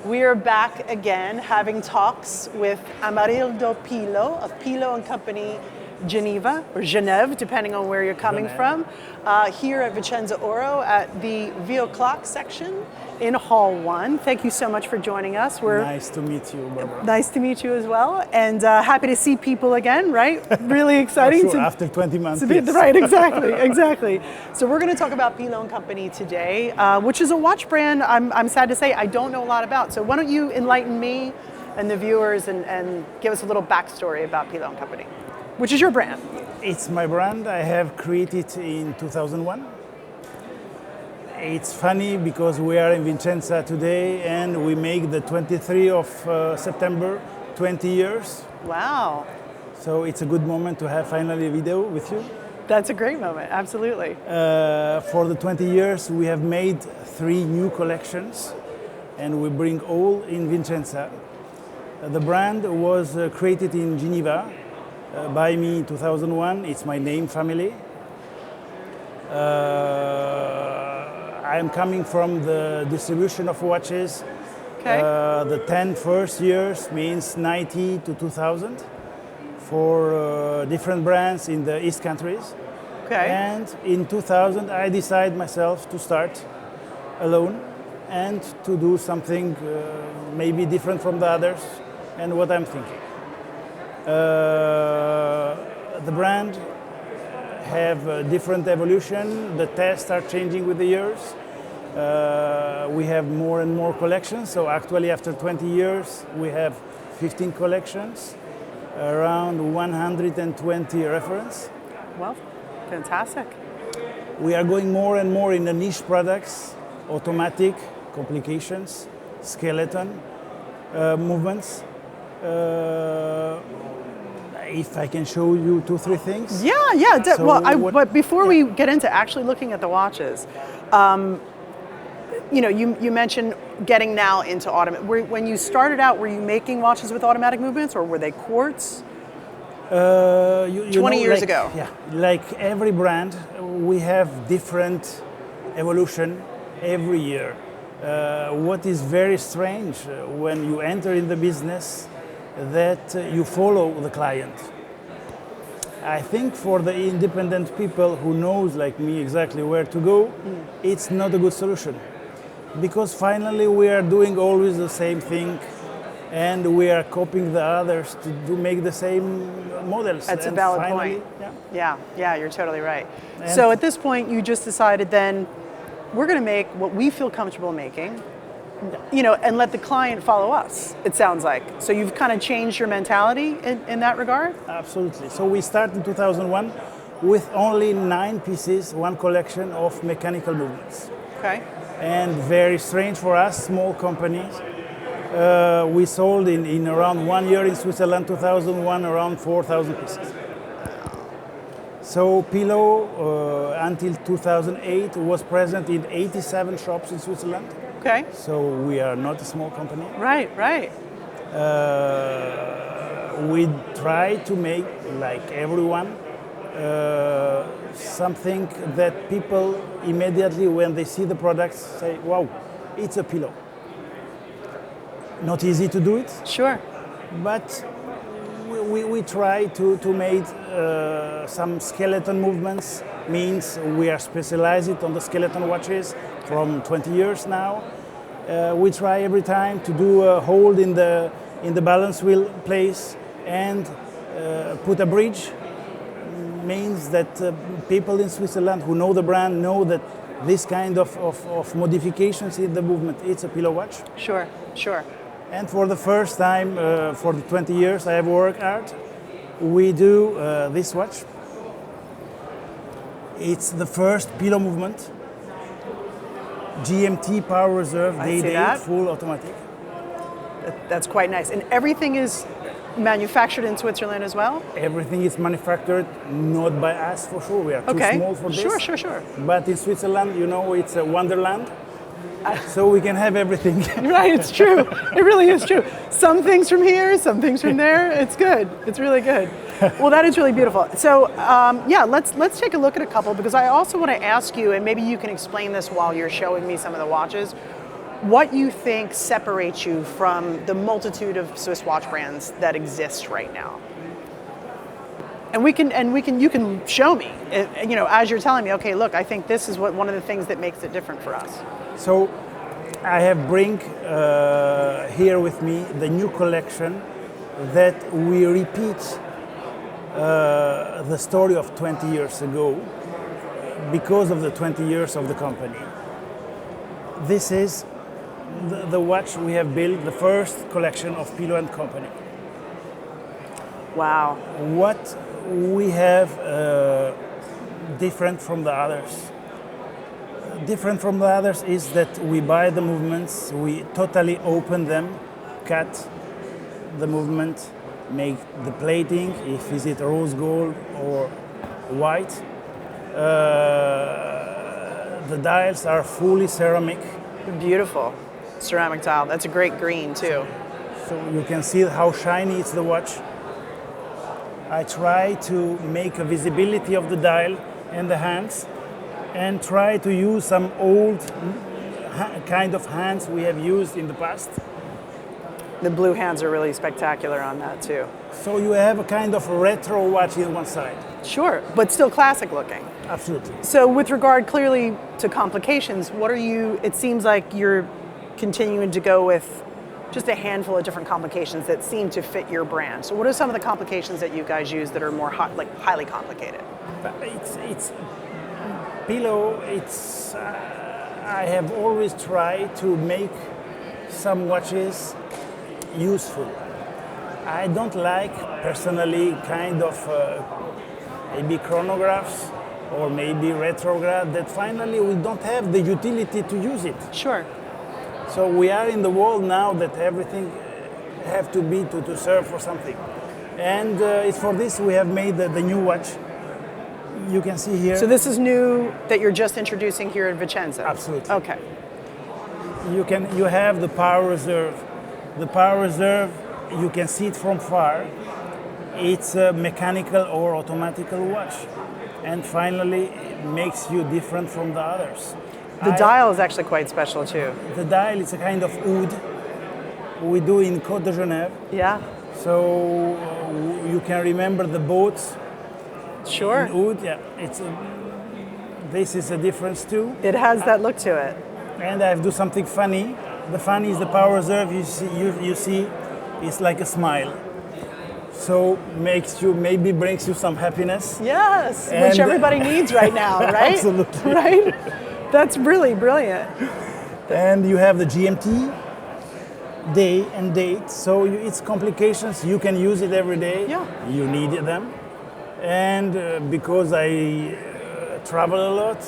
We are back again having talks with Amarildo Pilo of Pilo & Company Geneva, or Genève, depending on where you're coming from, here at Vicenzaoro at the Vieux Clock section in Hall 1. Thank you so much for joining us. Nice to meet you, Barbara. Nice to meet you as well, and happy to see people again, right? Really exciting. Sure, after 20 months. Right, exactly. So we're going to talk about Pilo & Company today, which is a watch brand I'm sad to say I don't know a lot about. So why don't you enlighten me and the viewers and give us a little backstory about Pilo & Company, which is your brand. It's my brand. I have created in 2001. It's funny because we are in Vicenza today and we make the 23rd of September 20 years. Wow. So it's a good moment to have finally a video with you. That's a great moment, absolutely. For the 20 years we have made 3 new collections and we bring all in Vicenza. The brand was created in Geneva by me in 2001. It's my name family. I'm coming from the distribution of watches. Okay. The 10 first years means 90 to 2000 for different brands in the East countries. Okay. And in 2000 I decided myself to start alone and to do something maybe different from the others and what I'm thinking. The brand have a different evolution. The tests are changing with the years. We have more and more collections. So actually after 20 years, we have 15 collections, around 120 reference. Well, fantastic. We are going more and more in the niche products, automatic, complications, skeleton, movements. If I can show you 2-3 things. Yeah. But before we get into actually looking at the watches, you mentioned getting now into automatic. When you started out, were you making watches with automatic movements, or were they quartz? 20 years ago. Yeah, like every brand, we have different evolution every year. What is very strange when you enter in the business, that you follow the client. I think for the independent people who knows like me exactly where to go, it's not a good solution. Because finally we are doing always the same thing and we are copying the others to make the same models. That's and a valid finally, point. Yeah, you're totally right. And so at this point you just decided then, we're going to make what we feel comfortable making, and let the client follow us, it sounds like. So you've kind of changed your mentality in that regard? Absolutely. So we started in 2001 with only 9 pieces, 1 collection of mechanical movements. Okay. And very strange for us, small companies. We sold in around 1 year in Switzerland, 2001, around 4,000 pieces. So Pilo, until 2008, was present in 87 shops in Switzerland. Okay. So we are not a small company. Right. We try to make, like everyone, something that people immediately, when they see the products, say, wow, it's a Pilo. Not easy to do it. Sure. But we try to make some skeleton movements, means we are specialized on the skeleton watches from 20 years now. We try every time to do a hold in the balance wheel place and put a bridge. Means that people in Switzerland who know the brand know that this kind of modifications in the movement, it's a Pilo watch. Sure. And for the first time, for the 20 years I have worked hard, we do this watch. It's the first Pilo movement. GMT power reserve, day, full automatic. That's quite nice. And everything is manufactured in Switzerland as well? Everything is manufactured, not by us for sure. We are too small for this. Sure. But in Switzerland, it's a wonderland. So we can have everything. Right, it's true. It really is true. Some things from here, some things from there. It's good. It's really good. Well, that is really beautiful. So, let's take a look at a couple, because I also want to ask you, and maybe you can explain this while you're showing me some of the watches. what you think separates you from the multitude of Swiss watch brands that exist right now. And you can show me, as you're telling me, okay, look, I think this is one of the things that makes it different for us. So I have bring here with me the new collection that we repeat the story of 20 years ago because of the 20 years of the company. This is the watch we have built, the first collection of Pilo and Company. Wow. What we have different from the others? Different from the others is that we buy the movements, we totally open them, cut the movement, make the plating, if is it rose gold or white. The dials are fully ceramic. Beautiful ceramic dial. That's a great green too. So you can see how shiny is the watch. I try to make a visibility of the dial and the hands and try to use some old kind of hands we have used in the past. The blue hands are really spectacular on that too. So you have a kind of retro watch in one side. Sure, but still classic looking. Absolutely. So with regard clearly to complications, it seems like you're continuing to go with just a handful of different complications that seem to fit your brand. So what are some of the complications that you guys use that are more highly complicated? It's Pilo, I have always tried to make some watches useful. I don't like personally kind of maybe chronographs or maybe retrograph that finally we don't have the utility to use it. Sure. So we are in the world now that everything have to be to serve for something. And it's for this we have made the new watch. You can see here. So this is new that you're just introducing here in Vicenza? Absolutely. Okay. You have the power reserve. The power reserve, you can see it from far. It's a mechanical or automatical watch. And finally, it makes you different from the others. The dial is actually quite special too. The dial is a kind of wood we do in Côte de Genève. Yeah. So you can remember the boats. Sure. In wood, yeah. This is a difference too. It has that look to it. And I do something funny. The funny is the power reserve. You see, it's like a smile. So brings you some happiness. Yes, which everybody needs right now, right? Absolutely. Right? That's really brilliant. And you have the GMT, day and date. So it's complications. You can use it every day. Yeah. You need them. And because I travel a lot.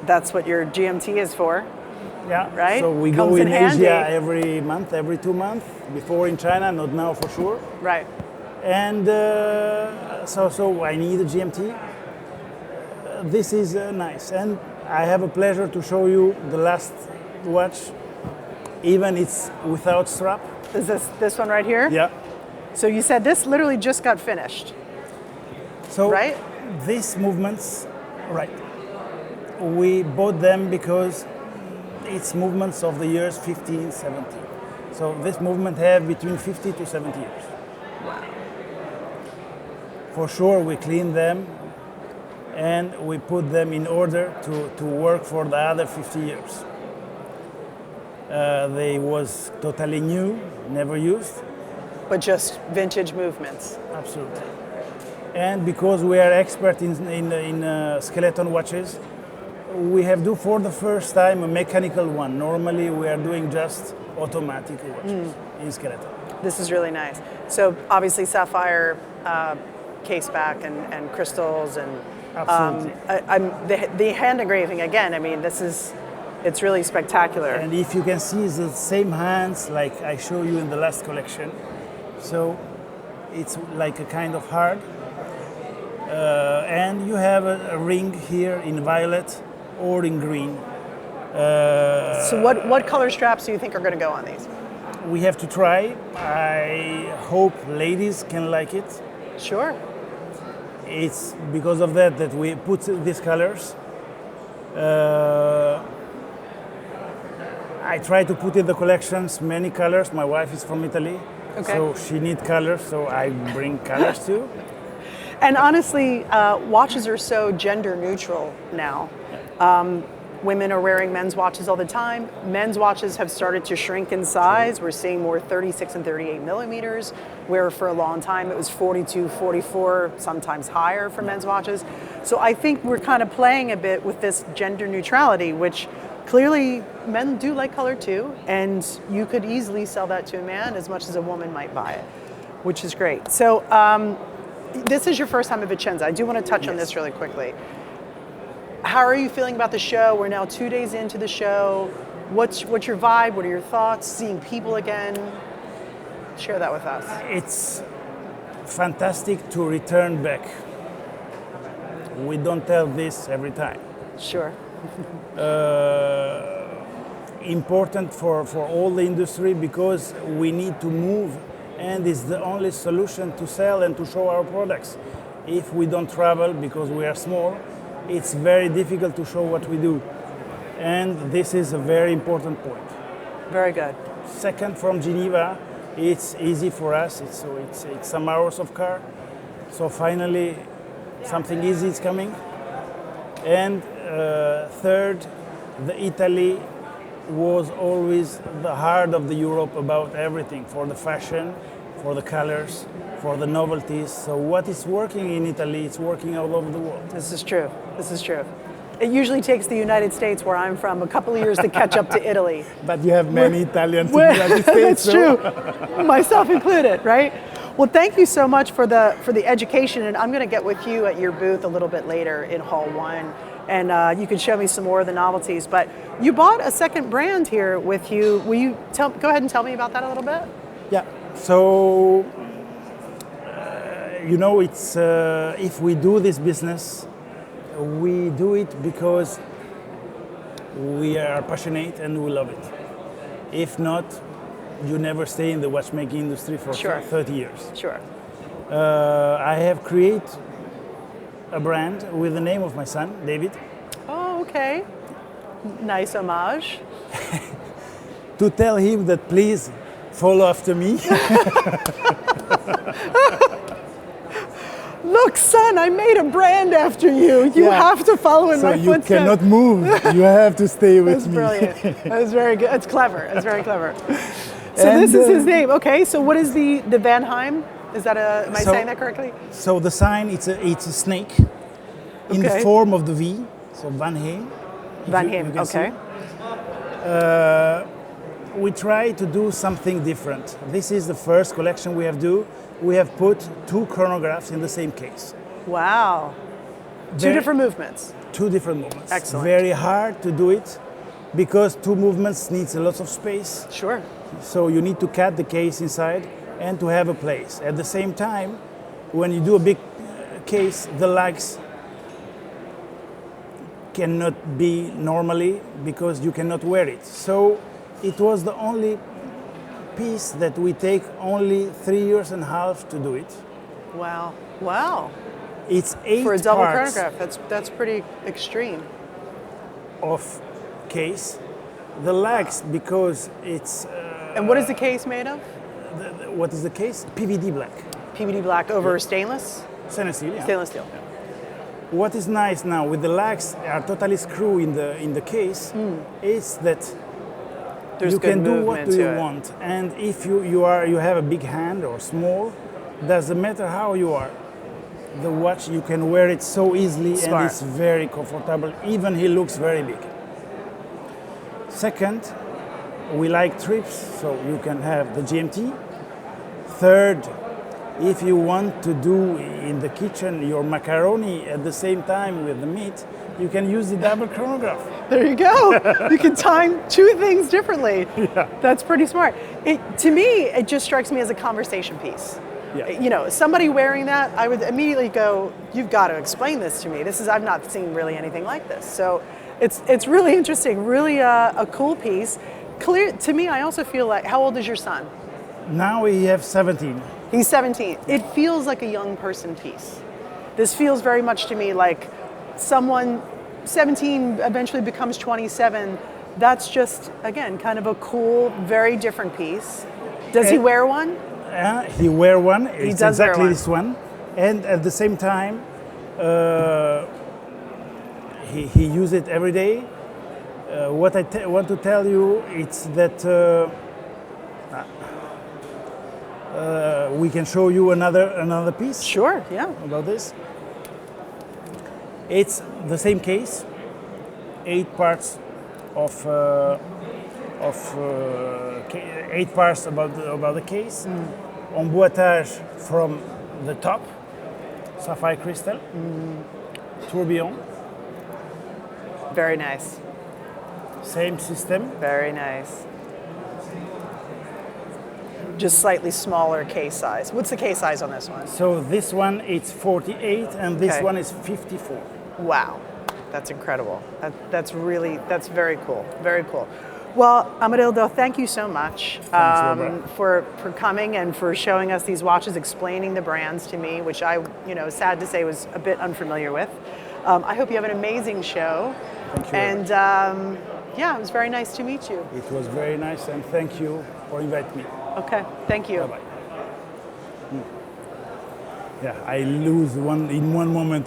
That's what your GMT is for. Yeah. Right? So we Comes go in handy. Asia every month, every 2 months. Before in China, not now for sure. Right. And so I need a GMT. This is nice. And I have a pleasure to show you the last watch. Even it's without strap. Is this one right here? Yeah. So you said this literally just got finished. So right? These movements, right. We bought them because it's movements of the years 15, 17. So this movement have between 50 to 70 years. Wow. For sure we clean them and we put them in order to work for the other 50 years. They was totally new, never used. But just vintage movements. Absolutely. And because we are expert in skeleton watches, we have do for the first time a mechanical one. Normally we are doing just automatic watches in skeleton. This is really nice. So obviously sapphire case back and crystals and Absolutely. The hand engraving again. I mean, it's really spectacular. And if you can see, it's the same hands like I show you in the last collection. So it's like a kind of heart. And you have a ring here in violet or in green. So what color straps do you think are going to go on these? We have to try. I hope ladies can like it. Sure. It's because of that we I try to put in the collections many colors. My wife is from Italy, Okay. so she needs colors, so I bring colors too. And honestly, watches are so gender neutral now. Women are wearing men's watches all the time. Men's watches have started to shrink in size. We're seeing more 36 and 38 millimeters, where for a long time it was 42, 44, sometimes higher for men's watches. So I think we're kind of playing a bit with this gender neutrality, which clearly men do like color too, and you could easily sell that to a man as much as a woman might buy it, which is great. So this is your first time at Vicenza. I do want to touch on this really quickly. How are you feeling about the show? We're now 2 days into the show. What's your vibe? What are your thoughts? Seeing people again? Share that with us. It's fantastic to return back. We don't tell this every time. Sure. Important for all the industry because we need to move, and it's the only solution to sell and to show our products. If we don't travel because we are small, it's very difficult to show what we do. And this is a very important point. Very good. Second, from Geneva, it's easy for us. It's some hours of car. So finally, something easy is coming. And third, the Italy was always the heart of the Europe about everything, for the fashion, for the colors, for the novelties. So what is working in Italy, it's working all over the world. This is true. This is true. It usually takes the United States, where I'm from, a couple of years to catch up to Italy. But you have many Italians in the United States. That's true, myself included, right? Well, thank you so much for the education, and I'm going to get with you at your booth a little bit later in Hall 1, and you can show me some more of the novelties. But you bought a second brand here with you. Will you go ahead and tell me about that a little bit? Yeah. So, it's if we do this business, we do it because we are passionate and we love it. If not, you never stay in the watchmaking industry for 30 years. Sure. I have created a brand with the name of my son, David. Oh, okay. Nice homage. To tell him that please follow after me. Look, son, I made a brand after you. You have to follow in my footsteps. So you cannot move. You have to stay with me. That's brilliant. That's very good. That's clever. That's very clever. So this is his name. Okay. So what is the Van Heim? Is that am I saying that correctly? So the sign, it's a snake in the form of the V. So Van Heim. Van Heim. Okay. We try to do something different. This is the first collection we have do. We have put 2 chronographs in the same case. Wow. Two different movements. 2 different movements. Excellent. Very hard to do it because 2 movements needs a lot of space. Sure. So you need to cut the case inside and to have a place. At the same time, when you do a big case, the lugs cannot be normally because you cannot wear it. So it was the only piece that we take only 3.5 years to do it. Wow. Wow. It's 8 for a double parts chronograph. That's pretty extreme. of case. The legs, because it's... and what is the case made of? What is the case? PVD black. PVD black over stainless? Stainless steel, yeah. Stainless steel. What is nice now with the legs are totally screw in the case is that There's you good can do what movement do to you it. want, and if you have a big hand or small, doesn't matter how you are. The watch, you can wear it so easily. Smart. And it's very comfortable. Even he looks very big. Second, we like trips, so you can have the GMT. Third, if you want to do in the kitchen your macaroni at the same time with the meat, you can use the double chronograph. There you go. You can time 2 things differently. Yeah. That's pretty smart. To me, it just strikes me as a conversation piece. Yeah. You know, somebody wearing that, I would immediately go, you've got to explain this to me. I've not seen really anything like this. So it's really interesting, really a cool piece. Clear to me, I also feel like, how old is your son? Now we have 17. He's 17. It feels like a young person piece. This feels very much to me like someone 17 eventually becomes 27. that's just, again, kind of a cool, very different piece. Does he wear one? He wear one. He It's does wear exactly one. this one, and at the same time, he use it every day. What I want to tell you is that we can show you another piece. Sure, yeah. About this. It's the same case, 8 parts of 8 parts about the case. Emboîtage from the top, sapphire crystal, tourbillon. Very nice. Same system. Very nice. Just slightly smaller case size. What's the case size on this one? So this one it's 48 and this Okay. one is 54. Wow, that's incredible. That's very cool. Very cool. Well, Amarildo, thank you so much Barbara. for coming and for showing us these watches, explaining the brands to me, which I, sad to say, was a bit unfamiliar with. I hope you have an amazing show. Thank you. And yeah, it was very nice to meet you. It was very nice and thank you for inviting me. Okay, thank you. Bye bye. Yeah, I lose in one moment.